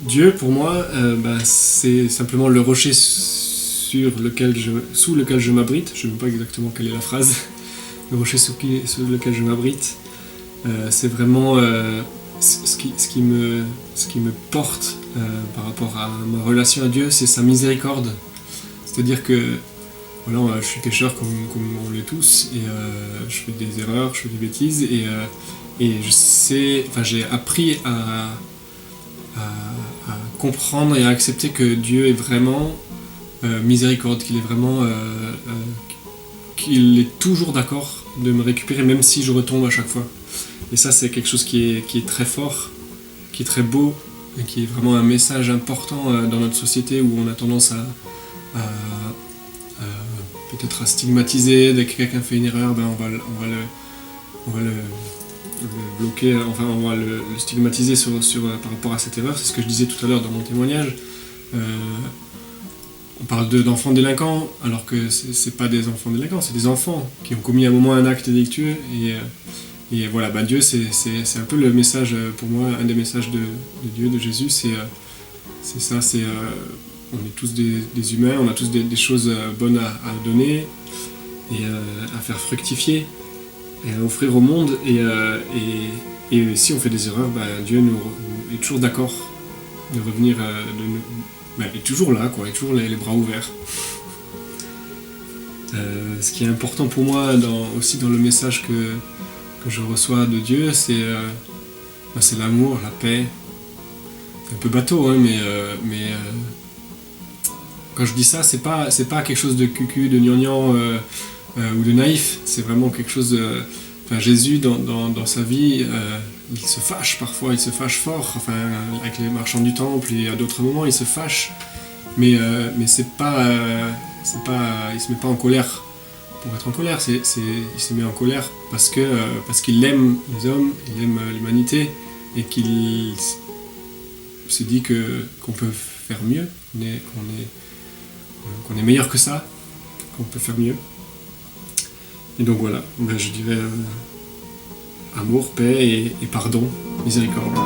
Dieu, pour moi, c'est simplement le rocher sous lequel je m'abrite. Je ne sais pas exactement quelle est la phrase. Le rocher sous lequel je m'abrite. C'est vraiment ce qui me porte par rapport à ma relation à Dieu, c'est sa miséricorde. C'est-à-dire que voilà, je suis pécheur comme on l'est tous, et je fais des erreurs, je fais des bêtises, et j'ai appris à comprendre et à accepter que Dieu est vraiment miséricorde, qu'il est toujours d'accord de me récupérer, même si je retombe à chaque fois. Et ça, c'est quelque chose qui est très fort, qui est très beau, et qui est vraiment un message important dans notre société où on a tendance à peut-être à stigmatiser. Dès que quelqu'un fait une erreur, on va le bloquer, enfin on va le stigmatiser par rapport à cette erreur. C'est ce que je disais tout à l'heure dans mon témoignage. On parle d'enfants délinquants, alors que c'est pas des enfants délinquants, c'est des enfants qui ont commis à un moment un acte délictueux. Et voilà, Dieu, c'est un peu le message, pour moi, un des messages de Dieu, de Jésus, c'est ça, on est tous des humains, on a tous des choses bonnes à donner et à faire fructifier et à offrir au monde. Et si on fait des erreurs, Dieu est toujours d'accord de revenir, il est toujours là, quoi, il est toujours les bras ouverts. Ce qui est important pour moi aussi dans le message que je reçois de Dieu, c'est l'amour, la paix. C'est un peu bateau, hein, mais quand je dis ça, c'est pas quelque chose de cucu, de gnangnan ou de naïf. C'est vraiment quelque chose. Jésus dans sa vie, il se fâche parfois, il se fâche fort. Enfin, avec les marchands du temple et à d'autres moments, il se fâche. Mais c'est pas, il se met pas en colère pour être en colère. Il se met en colère parce qu'il aime les hommes, il aime l'humanité et qu'il se dit qu'on peut faire mieux, qu'on est meilleur que ça, qu'on peut faire mieux. Et donc voilà, je dirais amour, paix et pardon, miséricorde.